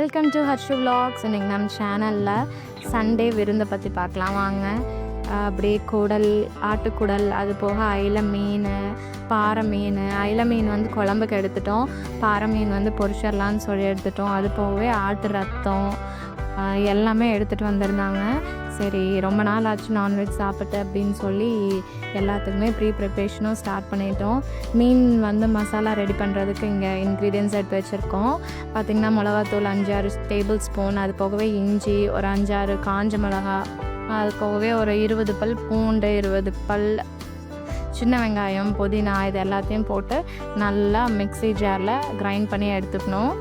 Welcome to Harshu vlogs. இன்றைக்கி நம்ம சேனலில் சண்டே விருந்தை பற்றி பார்க்கலாம் வாங்க. அப்படியே குடல், ஆட்டுக்குடல், அது போக அயிலை மீன், பாறை மீன். அயிலை மீன் வந்து குழம்புக்கு எடுத்துட்டோம், பாறை மீன் வந்து பொரிச்சிடலான்னு சொல்லி எடுத்துட்டோம். அது போகவே ஆட்டு ரத்தம் எல்லாமே எடுத்துகிட்டு வந்திருந்தாங்க. சரி, ரொம்ப நாள் ஆச்சு நான்வெஜ் சாப்பிட்டு அப்படின்னு சொல்லி எல்லாத்துக்குமே ப்ரிப்ரேஷனும் ஸ்டார்ட் பண்ணிட்டோம். மீன் வந்து மசாலா ரெடி பண்ணுறதுக்கு இங்கே இன்க்ரீடியன்ஸ் எடுத்து வச்சுருக்கோம். பார்த்திங்கன்னா மிளகாத்தூள் 5-6 டேபிள் ஸ்பூன், அது போகவே இஞ்சி ஒரு 5-6 காஞ்ச மிளகா, அது போகவே ஒரு 20 பல் பூண்டு, 20 பல் சின்ன வெங்காயம், புதினா, இது எல்லாத்தையும் போட்டு நல்லா மிக்ஸி ஜாரில் கிரைண்ட் பண்ணி எடுத்துக்கணும்.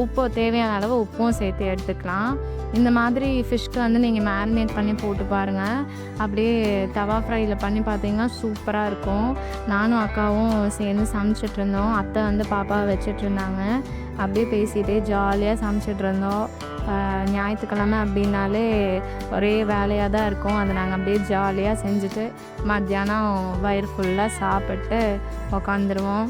உப்பு தேவையான அளவு உப்பும் சேர்த்து எடுத்துக்கலாம். இந்த மாதிரி ஃபிஷ்க்கு வந்து நீங்கள் மேரினேட் பண்ணி போட்டு பாருங்கள். அப்படியே தவா ஃப்ரையில் பண்ணி பார்த்தீங்கன்னா சூப்பராக இருக்கும். நானும் அக்காவும் சேர்ந்து சமைச்சிட்ருந்தோம். அத்தை வந்து பாப்பாவை வச்சிட்ருந்தாங்க. அப்படியே பேசிகிட்டே ஜாலியாக சமைச்சிட்ருந்தோம். ஞாயிற்றுக்கிழமை அப்படின்னாலே ஒரே வேலையாக தான் இருக்கும். அதை நாங்கள் அப்படியே ஜாலியாக செஞ்சுட்டு மத்தியானம் வயிறு ஃபுல்லாக சாப்பிட்டு உக்காந்துருவோம்.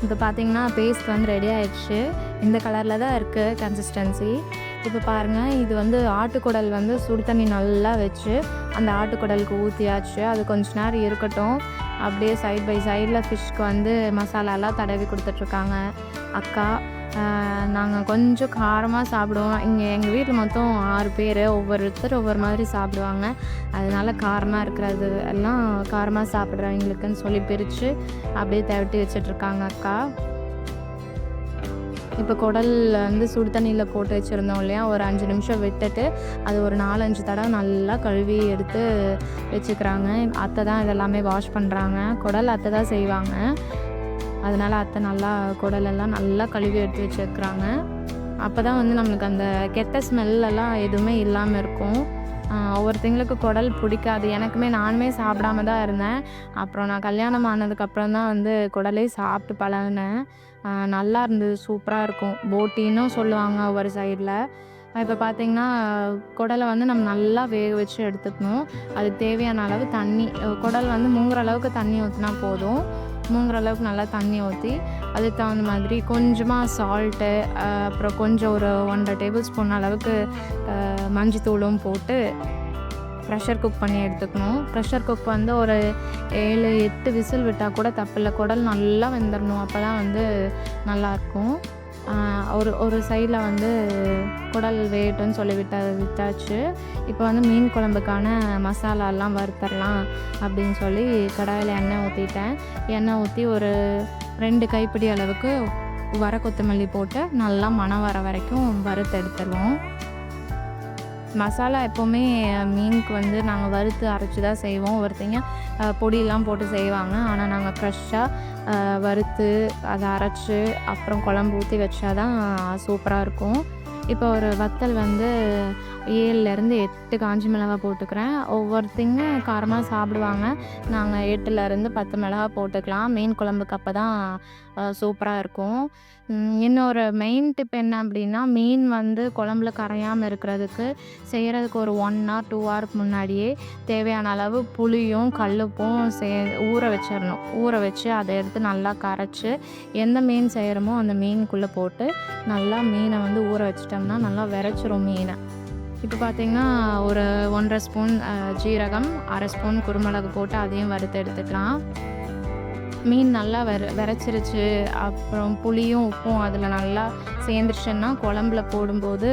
இப்போ பார்த்திங்கன்னா பேஸ்ட் வந்து ரெடி ஆகிடுச்சு. இந்த கலரில் தான் இருக்குது கன்சிஸ்டன்சி. இப்போ பாருங்கள், இது வந்து ஆட்டுக்குடல் வந்து சுடு தண்ணி நல்லா வச்சு அந்த ஆட்டுக்குடலுக்கு ஊற்றியாச்சு. அது கொஞ்ச நேரம் இருக்கட்டும். அப்படியே சைட் பை சைடில் ஃபிஷ்க்கு வந்து மசாலாலாம் தடவி கொடுத்துட்ருக்காங்க அக்கா. நாங்கள் கொஞ்சம் காரமாக சாப்பிடுவோம். இங்கே எங்கள் வீட்டில் மொத்தம் 6 பேர், ஒவ்வொருத்தர் ஒவ்வொரு மாதிரி சாப்பிடுவாங்க. அதனால காரமாக இருக்கிறது எல்லாம் காரமாக சாப்பிட்றவங்களுக்குன்னு சொல்லி பிரித்து அப்படியே தவிட்டி வச்சிட்ருக்காங்க அக்கா. இப்போ குடல் வந்து சுடு தண்ணியில் போட்டு வச்சுருந்தோம் இல்லையா, ஒரு 5 நிமிஷம் விட்டுட்டு அது ஒரு 4-5 தடவை நல்லா கழுவி எடுத்து வச்சுக்கிறாங்க. அத்தை தான் இதெல்லாமே வாஷ் பண்ணுறாங்க. குடல் அத்தை தான் செய்வாங்க. அதனால் அத்தை நல்லா குடலெல்லாம் நல்லா கழுவி எடுத்து வச்சுருக்குறாங்க. அப்போ தான் வந்து நம்மளுக்கு அந்த கெட்ட ஸ்மெல்லாம் எதுவுமே இல்லாமல் இருக்கும். ஒவ்வொருத்தங்களுக்கு குடல் பிடிக்காது. நானுமே சாப்பிடாம தான் இருந்தேன். அப்புறம் நான் கல்யாணம் ஆனதுக்கப்புறம் தான் வந்து குடலே சாப்பிட்டு பழகினேன். நல்லா இருந்தது, சூப்பராக இருக்கும். போட்டின்னும் சொல்லுவாங்க ஒவ்வொரு சைடில். இப்போ பார்த்திங்கன்னா குடலை வந்து நம்ம நல்லா வேக வச்சு எடுத்துக்கணும். அதுக்கு தேவையான அளவு தண்ணி, குடல் வந்து மூங்குற அளவுக்கு தண்ணி ஊற்றினா போதும். மூங்குற அளவுக்கு நல்லா தண்ணி ஊற்றி அதுக்கு தகுந்த மாதிரி கொஞ்சமாக சால்ட்டு, அப்புறம் கொஞ்சம் ஒரு 1.5 டேபிள் ஸ்பூன் அளவுக்கு மஞ்சத்தூளும் போட்டு ப்ரெஷர் குக் பண்ணி எடுத்துக்கணும். ப்ரெஷர் குக் வந்து ஒரு 7-8 விசில் விட்டால் கூட தப்பில்லை. குடல் நல்லா வெந்துடணும், அப்போ தான் வந்து நல்லாயிருக்கும். ஒரு சைடில் வந்து குடல் வேட்டுன்னு சொல்லி விட்டாச்சு. இப்போ வந்து மீன் குழம்புக்கான மசாலாலாம் வறுத்தரலாம் அப்படின்னு சொல்லி கடாயில் எண்ணெய் ஊற்றிட்டேன். எண்ணெய் ஊற்றி ஒரு 2 கைப்பிடி அளவுக்கு வர கொத்தமல்லி போட்டு நல்லா மணம் வர வரைக்கும் வறுத்து எடுத்துருவோம். மசாலா எப்போவுமே மீனுக்கு வந்து நாங்கள் வறுத்து அரைச்சி தான் செய்வோம். ஒருத்தங்க பொடியெல்லாம் போட்டு செய்வாங்க. ஆனால் நாங்கள் ஃப்ரெஷ்ஷாக வறுத்து அதை அரைச்சி அப்புறம் குழம்பு ஊற்றி வச்சா தான் சூப்பராக இருக்கும். இப்போ ஒரு வத்தல் வந்து 7-8 காஞ்சி மிளகாய் போட்டுக்கிறேன். ஒவ்வொருத்தங்க காரமாக சாப்பிடுவாங்க. நாங்கள் 8-10 மிளகாய் போட்டுக்கலாம். மீன் குழம்புக்கு அப்போ தான் சூப்பராக இருக்கும். இன்னொரு மெயின் டிப் என்ன அப்படின்னா, மீன் வந்து குழம்புல கரையாமல் இருக்கிறதுக்கு செய்கிறதுக்கு ஒரு 1 hour 2 hour முன்னாடியே தேவையான அளவு புளியும் கல்லுப்பும் ஊற வச்சிடணும். ஊற வச்சு அதை எடுத்து நல்லா கரைச்சி எந்த மீன் செய்கிறோமோ அந்த மீனுக்குள்ளே போட்டு நல்லா மீனை வந்து ஊற வச்சிட்டோம்னா நல்லா விரைச்சிரும் மீனை. இப்போ பார்த்திங்கன்னா ஒரு 1.5 ஸ்பூன் ஜீரகம், 1/2 ஸ்பூன் குருமிளகு போட்டு அதையும் வறுத்து எடுத்துக்கலாம். மீன் நல்லா விரைச்சிருச்சு, அப்புறம் புளியும் உப்பும் அதில் நல்லா சேர்ந்துருச்சுன்னா குழம்புல போடும்போது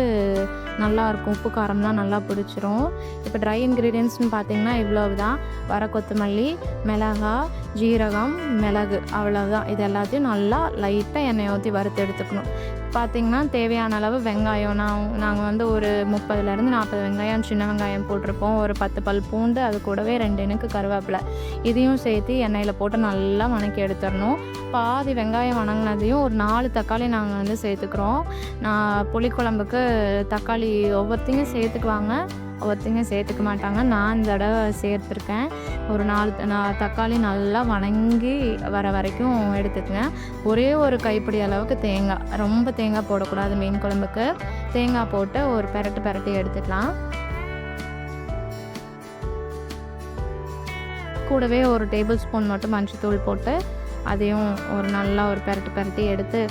நல்லாயிருக்கும். உப்பு காரம்லாம் நல்லா பிடிச்சிரும். இப்போ ட்ரை இன்க்ரீடியன்ட்ஸ்னு பார்த்திங்கன்னா இவ்வளவு தான். வர கொத்தமல்லி, மிளகாய், ஜீரகம், மிளகு, அவ்வளோதான். இது எல்லாத்தையும் நல்லா லைட்டாக எண்ணெய் ஊற்றி வறுத்து எடுத்துக்கணும். பார்த்திங்கன்னா தேவையான அளவு வெங்காயம் நாங்கள் வந்து ஒரு 30-40 வெங்காயம், சின்ன வெங்காயம் போட்டிருப்போம். ஒரு 10 பல் பூண்டு, அது கூடவே 2 இனுக்கு கருவேப்பிலை, இதையும் சேர்த்து எண்ணெயில் போட்டு நல்லா வணக்கி எடுத்துடணும். பாதி வெங்காயம் வணங்கினதையும் ஒரு 4 தக்காளி நாங்கள் வந்து சேர்த்துக்கிறோம். நான் புளிக்குழம்புக்கு தக்காளி ஒவ்வொருத்தையும் சேர்த்துக்குவாங்க, ஒவ்வொருத்தைங்க சேர்த்துக்க மாட்டாங்க. நான் இந்த தடவை சேர்த்துருக்கேன். ஒரு 4 தக்காளி நல்லா வணங்கி வர வரைக்கும் எடுத்துக்கங்க. ஒரே ஒரு கைப்பிடி அளவுக்கு தேங்காய், ரொம்ப தேங்காய் போடக்கூடாது மீன் குழம்புக்கு. தேங்காய் போட்டு ஒரு பெரட்டி எடுத்துக்கலாம். கூடவே ஒரு டேபிள் ஸ்பூன் மட்டும் மஞ்சத்தூள் போட்டு அதையும் ஒரு நல்லா ஒரு பெரட்டி எடுத்து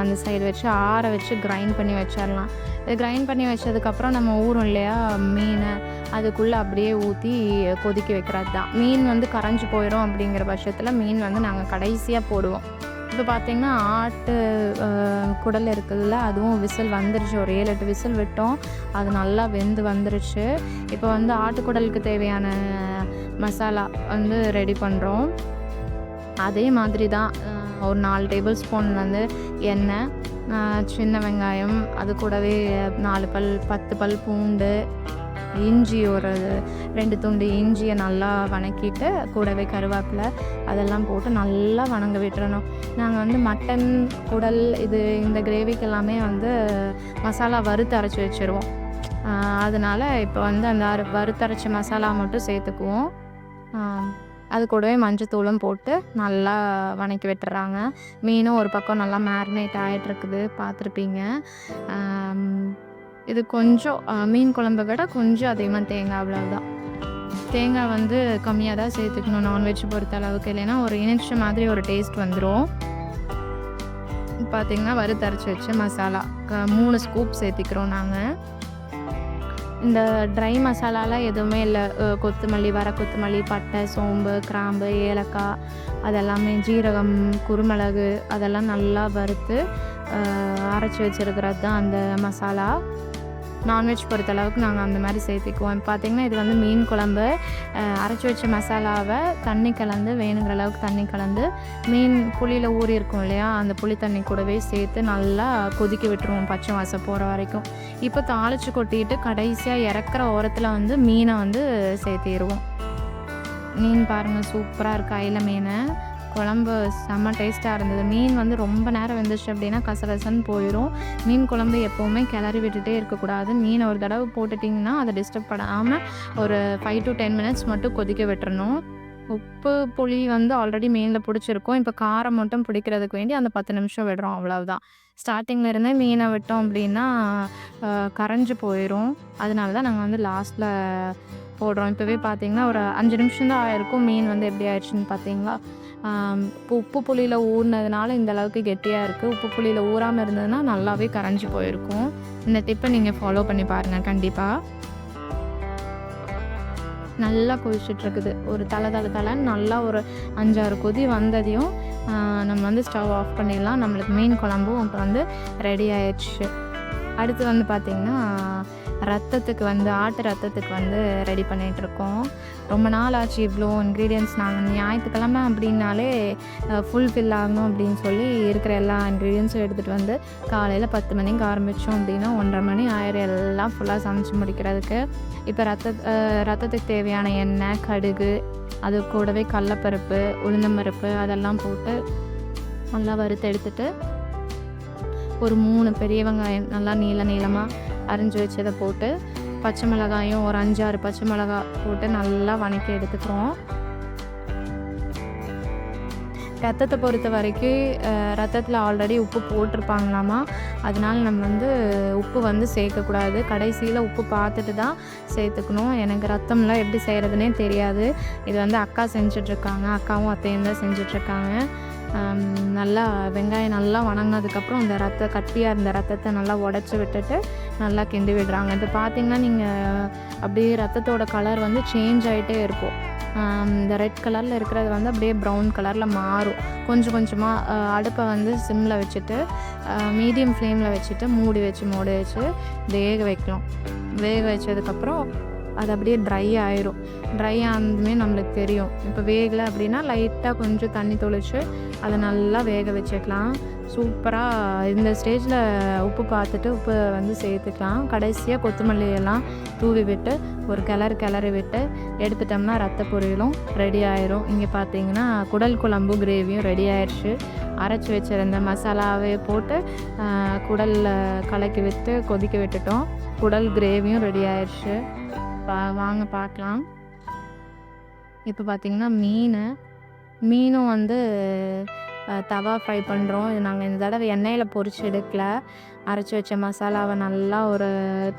அந்த சைடு வச்சு ஆற வச்சு கிரைண்ட் பண்ணி வச்சிடலாம். இது கிரைண்ட் பண்ணி வச்சதுக்கப்புறம் நம்ம ஊறும் இல்லையா மீன், அதுக்குள்ளே அப்படியே ஊற்றி கொதிக்க வைக்கிறது தான். மீன் வந்து கரைஞ்சி போயிடும் அப்படிங்கிற பட்சத்தில் மீன் வந்து நாங்கள் கடைசியாக போடுவோம். இப்போ பார்த்திங்கன்னா ஆட்டு குடல் இருக்குதுல்ல, அதுவும் விசில் வந்துருச்சு. ஒரு 7-8 விசில் விட்டோம், அது நல்லா வெந்து வந்துருச்சு. இப்போ வந்து ஆட்டுக்குடலுக்கு தேவையான மசாலா வந்து ரெடி பண்ணுறோம். அதே மாதிரி தான் ஒரு 4 டேபிள் ஸ்பூன் வந்து எண்ணெய், சின்ன வெங்காயம், அது கூடவே 4 பல் 10 பல் பூண்டு, இஞ்சி ஒரு 2 துண்டு இஞ்சியை நல்லா வணக்கிட்டு கூடவே கருவேப்பிலை அதெல்லாம் போட்டு நல்லா வணங்க விட்டுறணும். நாங்கள் வந்து மட்டன் குடல் இந்த கிரேவிக்கு எல்லாமே வந்து மசாலா வறுத்து அரைச்சி வச்சுருவோம். அதனால் இப்போ வந்து அந்த வறுத்தரைச்ச மசாலா மட்டும் சேர்த்துக்குவோம். அது கூடவே மஞ்சத்தூளும் போட்டு நல்லா வணக்கி விட்டுறாங்க. மீனும் ஒரு பக்கம் நல்லா மேரினேட் ஆகிட்டுருக்குது, பார்த்துருப்பீங்க. இது கொஞ்சம் மீன் குழம்பை விட கொஞ்சம் அதிகமாக தேங்காய், அவ்வளோதான். தேங்காய் வந்து கம்மியாக தான் சேர்த்துக்கணும் நான்வெஜ் பொறுத்த அளவுக்கு, இல்லைன்னா ஒரு இனிச்ச மாதிரி ஒரு டேஸ்ட் வந்துடும். பார்த்திங்கன்னா வறுத்தரைச்சி வச்ச மசாலா 3 ஸ்கூப் சேர்த்திக்கிறோம் நாங்கள். இந்த ட்ரை மசாலாலாம் எதுவுமே இல்லை. கொத்தமல்லி, வர கொத்தமல்லி, பட்டை, சோம்பு, கிராம்பு, ஏலக்காய், அதெல்லாமே ஜீரகம், குருமிளகு அதெல்லாம் நல்லா வறுத்து அரைச்சி வச்சுருக்கிறது தான் அந்த மசாலா. நான்வெஜ் பொறுத்தளவுக்கு நாங்கள் அந்த மாதிரி சேர்த்திக்குவோம். பார்த்திங்கன்னா இது வந்து மீன் குழம்பு. அரைச்சி வச்ச மசாலாவை தண்ணி கலந்து, வேணுங்கிற அளவுக்கு தண்ணி கலந்து, மீன் புளியில் ஊறி இருக்கும் இல்லையா, அந்த புளி தண்ணி கூடவே சேர்த்து நல்லா கொதிக்க விட்டுருவோம் பச்சை வாசம் போகிற வரைக்கும். இப்போ தாளித்து கொட்டிட்டு கடைசியாக இறக்குற ஓரத்தில் வந்து மீனை வந்து சேர்த்திடுவோம். மீன் பாருங்கள், சூப்பராக இருக்குது. அயில மீன் குழம்பு செம்ம டேஸ்ட்டாக இருந்தது. மீன் வந்து ரொம்ப நேரம் வெந்துச்சு அப்படின்னா கசகசன்னு போயிடும். மீன் குழம்பு எப்போவுமே கிளறி விட்டுட்டே இருக்கக்கூடாது. மீனை ஒரு தடவை போட்டுட்டிங்கன்னா அதை டிஸ்டர்ப் பண்ணாமல் ஒரு 5 to 10 மினிட்ஸ் மட்டும் கொதிக்க விட்டுறணும். உப்பு புளி வந்து ஆல்ரெடி மீனில் பிடிச்சிருக்கும். இப்போ காரம் மட்டும் பிடிக்கிறதுக்கு வேண்டி அந்த 10 நிமிஷம் விடுறோம், அவ்வளவுதான். ஸ்டார்டிங்கில் இருந்தே மீனை விட்டோம் அப்படின்னா கரைஞ்சி போயிடும். அதனால தான் நாங்கள் வந்து லாஸ்ட்டில் போடுறோம். இப்போவே பார்த்திங்கன்னா ஒரு 5 நிமிஷம் தான் ஆயிருக்கும். மீன் வந்து எப்படி ஆயிடுச்சுன்னு பார்த்தீங்களா. இப்போ உப்பு புளியில் ஊறினதுனால இந்த அளவுக்கு கெட்டியாக இருக்குது. உப்பு புளியில் ஊறாமல் இருந்ததுன்னா நல்லாவே கரைஞ்சி போயிருக்கும். இந்த டிப்பை நீங்கள் ஃபாலோ பண்ணி பாருங்கள் கண்டிப்பாக. நல்லா கொதிச்சிட்ருக்குது. ஒரு தலைன்னு நல்லா ஒரு 5-6 கொதி வந்ததையும் நம்ம வந்து ஸ்டவ் ஆஃப் பண்ணிடலாம். நம்மளுக்கு மீன் குழம்பும் இப்போ வந்து ரெடி ஆயிடுச்சு. அடுத்து வந்து பார்த்திங்கன்னா ரத்தத்துக்கு வந்து ஆட்டு ரத்தத்துக்கு வந்து ரெடி பண்ணிகிட்ருக்கோம். ரொம்ப நாள் ஆச்சு இவ்வளோ இன்க்ரீடியன்ட்ஸ். நாங்கள் ஞாயிற்றுக்கிழமை அப்படின்னாலே ஃபுல்ஃபில் ஆகணும் அப்படின்னு சொல்லி இருக்கிற எல்லா இன்க்ரீடியன்ஸும் எடுத்துகிட்டு வந்து காலையில் 10 மணிக்கு ஆரம்பித்தோம் அப்படின்னா 1:30 மணி ஆயிரம் எல்லாம் ஃபுல்லாக சமைச்சு முடிக்கிறதுக்கு. இப்போ ரத்தத்துக்கு தேவையான எண்ணெய், கடுகு, அது கூடவே கடலப்பருப்பு, உளுந்தம்பருப்பு அதெல்லாம் போட்டு நல்லா வறுத்து எடுத்துட்டு ஒரு 3 பெரிய வெங்காயம் நல்லா நீளமாக அரிஞ்சு வச்சதை போட்டு, பச்சை மிளகாயும் ஒரு 5-6 பச்சை மிளகாய் போட்டு நல்லா வணக்கி எடுத்துக்கிறோம். ரத்தத்தை பொறுத்த வரைக்கும் ரத்தத்தில் ஆல்ரெடி உப்பு போட்டிருப்பாங்களாமா, அதனால நம்ம வந்து உப்பு வந்து சேர்க்கக்கூடாது. கடைசியில் உப்பு பார்த்துட்டு தான் சேர்த்துக்கணும். எனக்கு ரத்தம்லாம் எப்படி செய்கிறதுனே தெரியாது. இது வந்து அக்கா செஞ்சிட்ருக்காங்க, அக்காவும் அத்தையும் தான் செஞ்சிட்ருக்காங்க. நல்லா வெங்காயம் நல்லா வணங்கினதுக்கப்புறம் அந்த கட்டியாக இருந்த ரத்தத்தை நல்லா உடச்சி விட்டுட்டு நல்லா கிண்டி விடுறாங்க. இப்போ பார்த்திங்கன்னா நீங்கள் அப்படியே ரத்தத்தோட கலர் வந்து சேஞ்ச் ஆகிட்டே இருக்கும். இந்த ரெட் கலரில் இருக்கிறது வந்து அப்படியே ப்ரௌன் கலரில் மாறும். கொஞ்சம் கொஞ்சமாக அடுப்பை வந்து சிம்மில் வச்சுட்டு மீடியம் ஃப்ளேமில் வச்சுட்டு மூடி வச்சு வேக வைக்கணும். வேக வச்சதுக்கப்புறம் அது அப்படியே ட்ரை ஆயிரும். ட்ரை ஆனதுமே நம்மளுக்கு தெரியும். இப்போ வேகலை அப்படின்னா லைட்டாக கொஞ்சம் தண்ணி தொளிச்சு அதை நல்லா வேக வச்சுக்கலாம். சூப்பராக இந்த ஸ்டேஜில் உப்பு பார்த்துட்டு உப்பு வந்து சேர்த்துக்கலாம். கடைசியாக கொத்தமல்லி எல்லாம் தூவி விட்டு ஒரு கிளறி விட்டு எடுத்துட்டோம்னா ரத்த பொரியலும் ரெடி ஆயிரும். இங்கே பார்த்தீங்கன்னா குடல் குழம்பு கிரேவியும் ரெடி ஆயிடுச்சு. அரைச்சி வச்சுருந்த மசாலாவே போட்டு குடலில் கலக்கி விட்டு கொதிக்க விட்டுட்டோம். குடல் கிரேவியும் ரெடி ஆயிடுச்சு. வாங்க பார்க்கலாம். இப்போ பார்த்திங்கன்னா மீனும் வந்து தவா ஃப்ரை பண்ணுறோம். இது நாங்கள் இந்த தடவை எண்ணெயில் பொரிச்சு எடுக்கல. அரைச்சி வச்ச மசாலாவை நல்லா ஒரு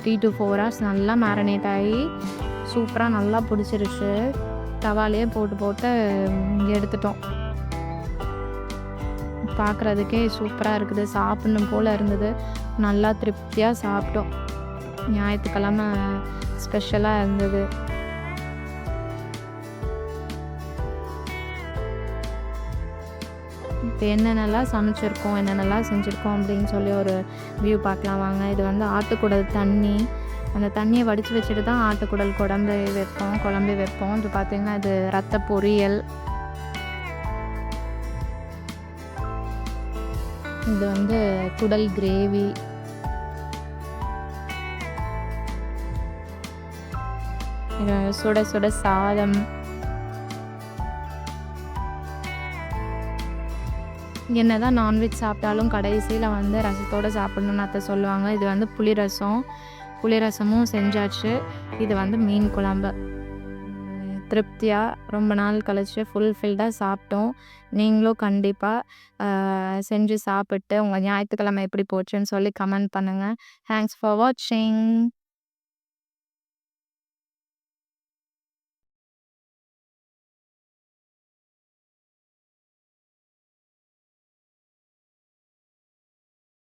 3 to 4 hours நல்லா மேரினேட் ஆகி சூப்பராக நல்லா பிடிச்சிருச்சு. தவாலேயே போட்டு எடுத்துட்டோம். பார்க்குறதுக்கே சூப்பராக இருக்குது. சாப்பிடணும் போல் இருந்தது. நல்லா திருப்தியாக சாப்பிட்டோம். ஞாயிற்றுக்கிழமை ஸ்பெஷலாக இருந்தது. இப்போ என்னென்னலாம் சமைச்சிருக்கோம், என்னென்னலாம் செஞ்சுருக்கோம் அப்படின்னு சொல்லி ஒரு வியூ பார்க்கலாம் வாங்க. இது வந்து ஆட்டுக்குடல் தண்ணி. அந்த தண்ணியை வடித்து வச்சுட்டு தான் ஆட்டுக்குடல் குழம்பு வைப்போம். இது பார்த்திங்கன்னா இது ரத்த பொரியல். இது வந்து குடல் கிரேவி. இது சுட சுட சாதம். என்னதான் நான்வெஜ் சாப்பிட்டாலும் கடைசியில் வந்து ரசத்தோடு சாப்பிடணுன்னு அத்தை சொல்லுவாங்க. இது வந்து புளிரசமும் செஞ்சாச்சு. இது வந்து மீன் குழம்பு. திருப்தியாக ரொம்ப நாள் கழிச்சு ஃபுல்ஃபில்டாக சாப்பிட்டோம். நீங்களும் கண்டிப்பாக செஞ்சு சாப்பிட்டு உங்கள் ஞாயிற்றுக்கிழமை எப்படி போச்சுன்னு சொல்லி கமெண்ட் பண்ணுங்கள். தேங்க்ஸ் ஃபார் வாட்சிங்.